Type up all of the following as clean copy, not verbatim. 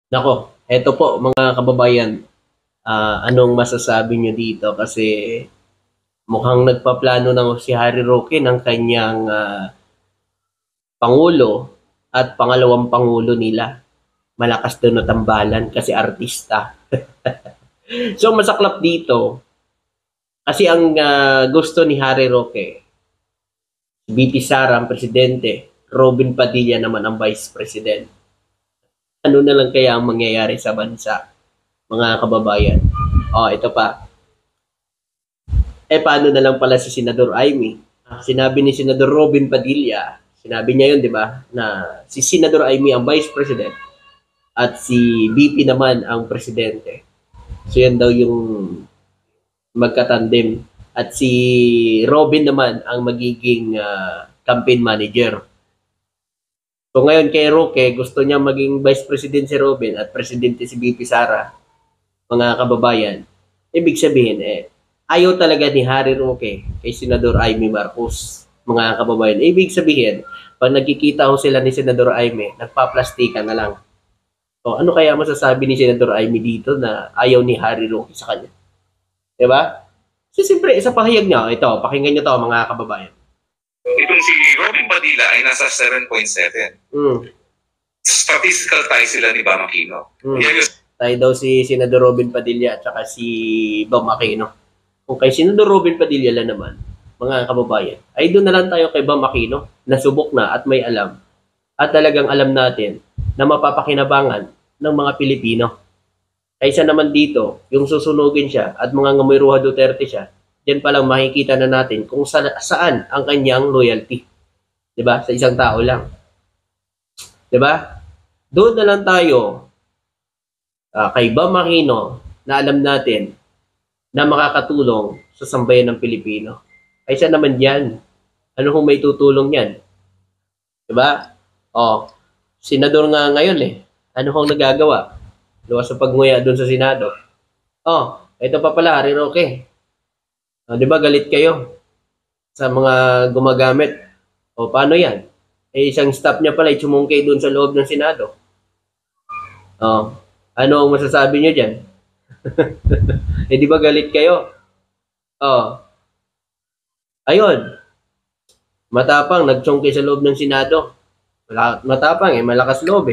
Nako, eto po mga kababayan, anong masasabi niyo dito? Kasi mukhang nagpaplano na si Harry Roque ng kanyang pangulo at pangalawang pangulo nila. Malakas daw na tambalan kasi artista. So masaklap dito kasi ang gusto ni Harry Roque, VP Sara ang presidente, Robin Padilla naman ang vice president. Ano na lang kaya ang mangyayari sa bansa, mga kababayan? Ito pa. Paano na lang pala si Senador Amy? Sinabi ni Senador Robin Padilla, sinabi niya yun, di ba, na si Senador Amy ang Vice President at si BP naman ang Presidente. So yan daw yung magkatandem. At si Robin naman ang magiging campaign manager. So ngayon kay Roque, gusto niya maging Vice President si Robin at Presidente si BP Sara, mga kababayan. Ibig sabihin, ayaw talaga ni Harry Roque kay Senador Amy Marcos, mga kababayan. Ibig sabihin, pag nagkikita ho sila ni Senador Amy, nagpaplastikan na lang. So, ano kaya masasabi ni Senador Amy dito na ayaw ni Harry Roque sa kanya? Diba? So, siyempre, sa pahayag niya, ito, pakinggan niyo to mga kababayan. Itong si Robin Padilla ay nasa 7.7. Statistical tie sila ni Bam Aquino. Yan yung tayo daw si Senador Robin Padilla at saka si Bam Aquino. Kung kay Senador Robin Padilla lang naman, mga kababayan, ay doon na lang tayo kay Bam Aquino, nasubok na at may alam. At talagang alam natin na mapapakinabangan ng mga Pilipino. Kaysa naman dito, yung susunugin siya at mga ngamoy Ruha Duterte siya, diyan pa lang makikita na natin kung saan ang kanyang loyalty. 'Di ba? Sa isang tao lang. 'Di ba? Doon na lang tayo kay Bam Aquino na alam natin na makakatulong sa sambayan ng Pilipino. Kaysa naman diyan, ano kung may tutulong yan? 'Di ba? Senador nga ngayon ano kung nagagawa? Luwas sa pagnguya doon sa Senado. Ito pa pala, Harry Roque. Di ba galit kayo sa mga gumagamit? Paano yan? Isang staff niya pala, tsumungkay doon sa loob ng Senado. Ano ang masasabi niyo dyan? Di ba galit kayo? Ayun. Matapang, nagtsungkay sa loob ng Senado. Matapang malakas loob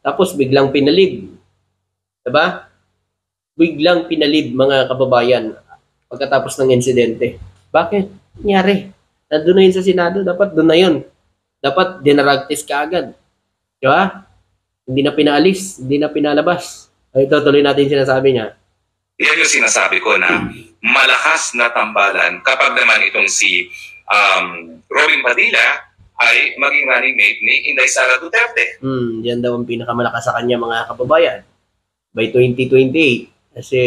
tapos biglang pinalib. Diba? Biglang pinalib mga kababayan pagkatapos ng insidente. Bakit? Nangyari. Nandun na yun sa Senado. Dapat doon na yun. Dapat dinaragtis ka agad. Diba? Hindi na pinaalis. Hindi na pinalabas. Ito, tuloy natin yung sinasabi niya. Yan yung sinasabi ko na malakas na tambalan kapag naman itong si Robin Padilla ay maging running mate ni Inday Sara Duterte. Yan daw ang pinakamalakas sa kanya mga kababayan. By 2028, kasi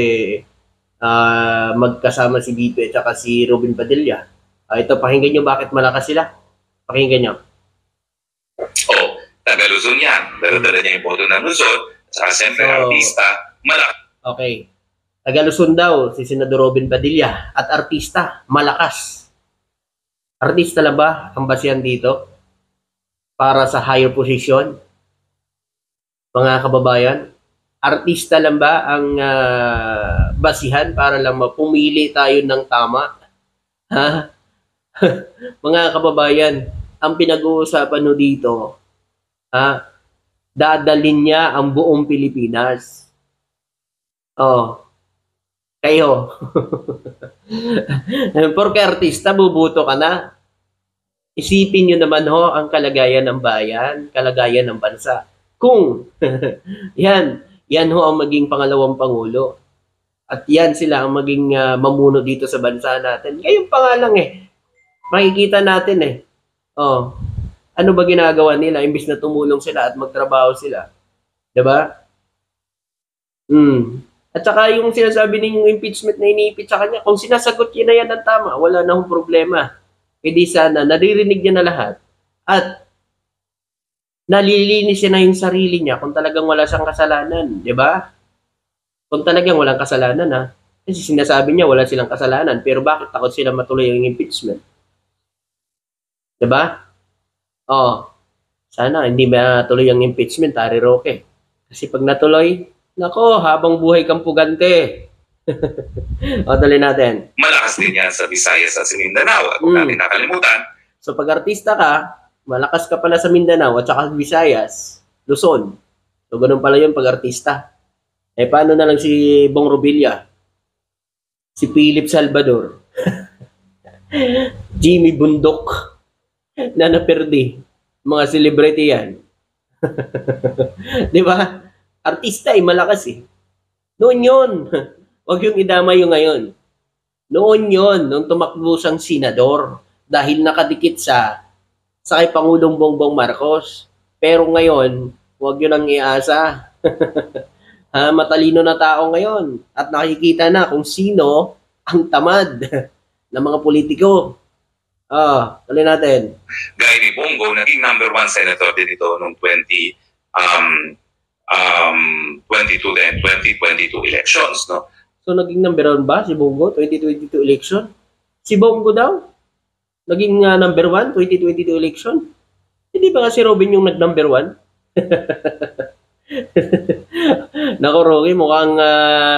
magkasama si Bito at saka si Robin Padilla. Ito, pakinggan nyo bakit malakas sila. Pakinggan nyo. Taga Luzon yan. Dala-dala niya yung boto ng Luzon. Saka siyempre, artista, malakas. Okay. Taga Luzon daw, si Senador Robin Padilla. At artista, malakas. Artista lang ba ang basihan dito para sa higher position? Mga kababayan, artista lang ba ang basihan para lang mapumili tayo ng tama? Ha? Mga kababayan, ang pinag-uusapan no dito, dadalhin niya ang buong Pilipinas. Kayo. Porque artista, bubuto ka na. Isipin nyo naman ang kalagayan ng bayan, kalagayan ng bansa. Kung yan ang maging pangalawang pangulo. At yan sila ang maging mamuno dito sa bansa natin. Ngayon pa nga lang makikita natin ano ba ginagawa nila imbis na tumulong sila at magtrabaho sila. 'Di ba? At saka yung sinasabi ninyong impeachment na iniipit sa kanya, kung sinasagot niya na yan ng tama, wala na akong problema. Di sana naririnig niya na lahat at nalilinis niya na yung sarili niya kung talagang wala siyang kasalanan, 'di ba? Kung talagang walang kasalanan kasi sinasabi niya wala silang kasalanan, pero bakit takot sila matuloy yung impeachment? 'Di ba? Sana hindi matuloy ang impeachment, Harry Roque. Kasi pag natuloy, nako, habang buhay kang pugante. O, tuloy natin. Malakas din yan sa Visayas at sa Mindanao. At huwag natin nakalimutan. So pag artista ka, malakas ka pala sa Mindanao at saka Visayas, Luzon. So ganun pala yun pag artista. Eh paano na lang si Bong Revilla? Si Philip Salvador? Jimmy Bundok? Na naperdi? Mga celebrity yan. Di ba? Artista malakas eh. Noon yun. Huwag yung idamay yung ngayon. Noon yun, nung tumakbo siyang senador dahil nakadikit sa kay Pangulong Bongbong Marcos. Pero ngayon, huwag yun ang iasa. Matalino na tao ngayon at nakikita na kung sino ang tamad ng mga politiko. Tuloy natin. Gaya ni Bongo, naging number 1 senator din ito noong 22 and 2022 elections, no? So naging number 1 ba si Bongo 2022 election? Si Bongo daw naging number 1 2022 election? Hindi ba kasi Robin yung nag-number 1? Nako, Rocky, mukhang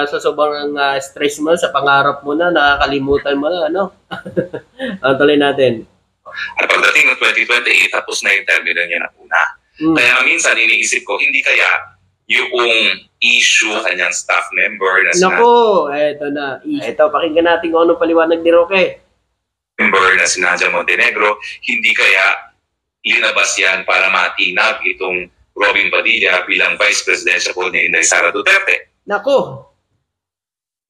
sa sobrang stress mo, sa pangarap mo na, nakakalimutan mo na, ano? Tuloy natin. At pagdating ng 2028, tapos na yung termino niya na una. Kaya minsan, iniisip ko, hindi kaya yung issue kanyang staff member na Nako, eto na. Eto, pakinggan natin kung anong paliwanag ni Roque. Member na si Nadia Montenegro, hindi kaya linabas yan para matinag itong Robin Padilla bilang Vice Presidential po ni Inday Sara Duterte. Nako,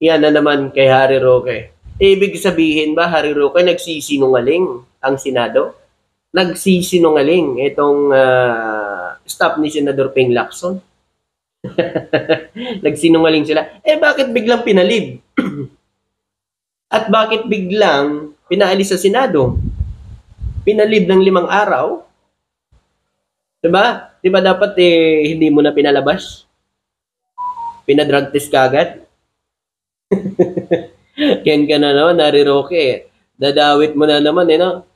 yan na naman kay Harry Roque. Ibig sabihin ba, Harry Roque, nagsisinungaling ang Senado? Nagsisinungaling itong staff ni Senador Ping Lacson? Nagsinungaling sila. Bakit biglang pinalib? At bakit biglang pinaalis sa Senado? Pinalib ng 5 araw? Diba? Diba dapat hindi mo na pinalabas? Pinadrug test kagad? Ken ka na naman, Harry Roque. Dadawit mo na naman, no?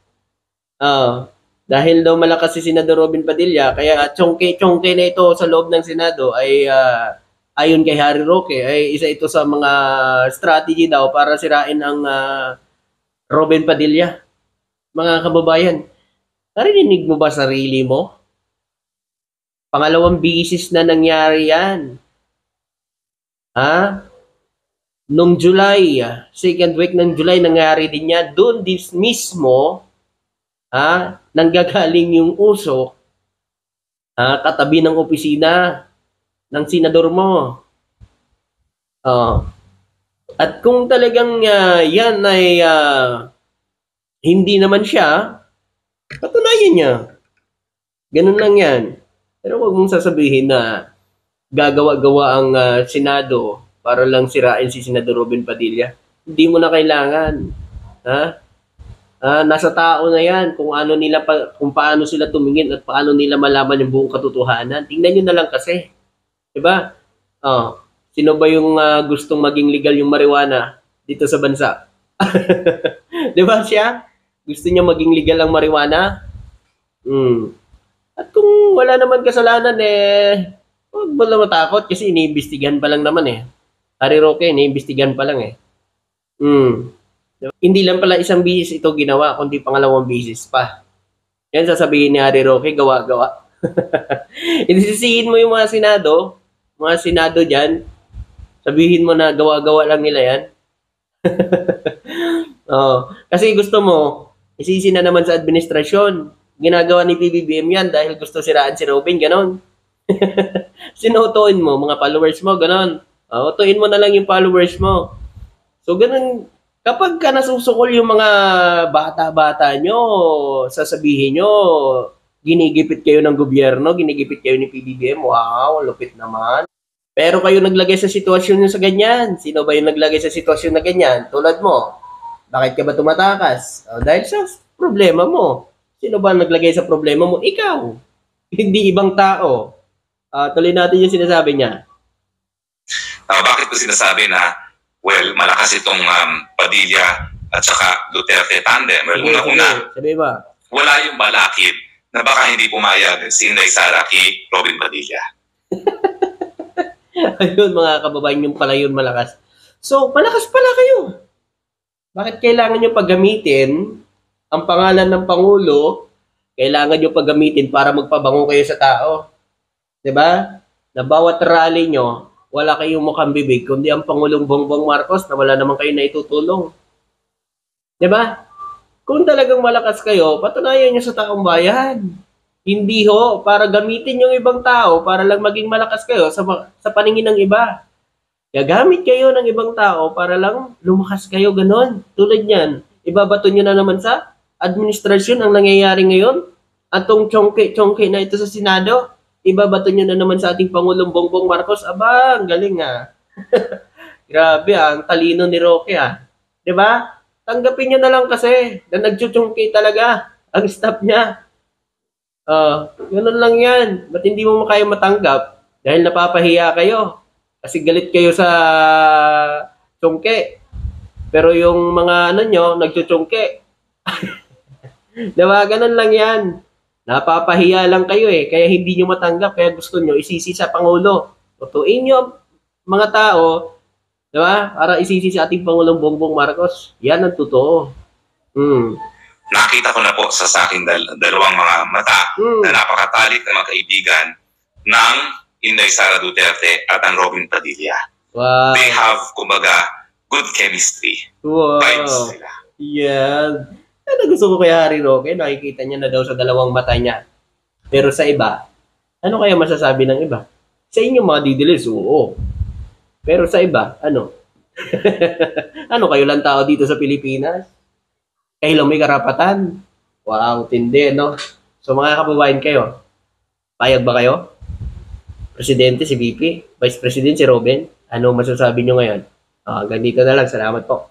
Dahil daw malakas si Senador Robin Padilla, kaya chongke-chongke na ito sa loob ng Senado ay ayon kay Harry Roque, ay isa ito sa mga strategy daw para sirain ang Robin Padilla. Mga kababayan, narinig mo ba sarili mo? Pangalawang bisis na nangyari yan. Nung July, second week ng July, nangyari din yan. Doon mismo, nanggagaling yung usok, katabi ng opisina ng senador mo. At kung talagang yan ay hindi naman siya, patunayan niya. Ganun lang yan. Pero huwag mong sasabihin na gagawa-gawa ang Senado para lang sirain si Senador Robin Padilla. Hindi mo na kailangan. Nasa tao na yan kung kung paano sila tumingin at paano nila malaman yung buong katotohanan. Tingnan niyo na lang kasi. 'Di ba? Sino ba yung gustong maging legal yung marijuana dito sa bansa? 'Di ba siya? Gusto niya maging legal ang marijuana? At kung wala naman kasalanan huwag mo lang matakot kasi iniimbestigahan pa lang naman Harry Roque, iniimbestigahan pa lang Hindi lang pala isang bisis ito ginawa, kundi pangalawang bisis pa. Yan sasabihin ni Harry Roque, gawa-gawa. Isisihin mo yung mga senado dyan, sabihin mo na gawa-gawa lang nila yan. Kasi gusto mo, isisi na naman sa administrasyon. Ginagawa ni PBBM yan dahil gusto siraan si Robin, ganon. Sinutuin mo, mga followers mo, ganon. Utuin mo na lang yung followers mo. So, ganon. Kapag ka nasusukol yung mga bata-bata nyo, sasabihin nyo, ginigipit kayo ng gobyerno, ginigipit kayo ni PBBM, wow, lupit naman. Pero kayo naglagay sa sitwasyon nyo sa ganyan. Sino ba yung naglagay sa sitwasyon na ganyan? Tulad mo, bakit ka ba tumatakas? Dahil sa problema mo. Sino ba naglagay sa problema mo? Ikaw. Hindi ibang tao. Tuloy natin yung sinasabi niya. Bakit ko sinasabi na malakas itong Padilla at saka Duterte tandem? Well, una-una, sabi ba? Wala yung balakid na baka hindi pumayag si Inday Sara kay Robin Padilla. Ayun mga kababayan, yung pala yun malakas. So, malakas pala kayo. Bakit kailangan nyo paggamitin ang pangalan ng Pangulo? Kailangan nyo paggamitin para magpabango kayo sa tao. 'Di ba? Na bawat rally nyo, wala kayong mukhang bibig, kundi ang Pangulong Bongbong Marcos na wala naman kayo na itutulong. 'Di ba? Kung talagang malakas kayo, patunayan nyo sa taong bayan. Hindi ho, para gamitin yung ibang tao, para lang maging malakas kayo sa paningin ng iba. Gagamit kayo ng ibang tao para lang lumakas kayo, ganon. Tulad niyan, ibabato nyo na naman sa administrasyon ang nangyayari ngayon. Atong chongke na ito sa Senado, ibabato nyo na naman sa ating Pangulong Bongbong Marcos. Aba, ang galing Grabe ang talino ni Roque 'Di ba? Tanggapin nyo na lang kasi na nagchuchongke talaga ang staff niya. Ganun lang yan. Ba't hindi mo kaya matanggap? Dahil napapahiya kayo. Kasi galit kayo sa chongke. Pero yung mga nyo, nagchuchongke. Diba? Ganun lang yan. Napapahiya lang kayo kaya hindi nyo matanggap. Kaya gusto nyo isisi sa Pangulo. Tutuin nyo mga tao, diba? Para isisi sa ating Pangulong Bongbong Marcos. Yan ang totoo. Nakita ko na po sa aking dalawang mga mata na napakatalik na magkaibigan ng Inday Sara Duterte at ang Robin Padilla. Wow. They have, kumbaga, good chemistry. Wow. Vibes nila. Yan. Ano gusto ko kay Harry Roque? Nakikita niya na daw sa dalawang mata niya. Pero sa iba, ano kaya masasabi ng iba? Sa inyo mga didilis, oo. Pero sa iba, ano? Ano kayo lang tao dito sa Pilipinas? Kayo lang may karapatan. Wow, tindi, no? So mga kababayan kayo, payag ba kayo? Presidente si VP, Vice President si Robin. Ano masasabi nyo ngayon? Ganito na lang. Salamat po.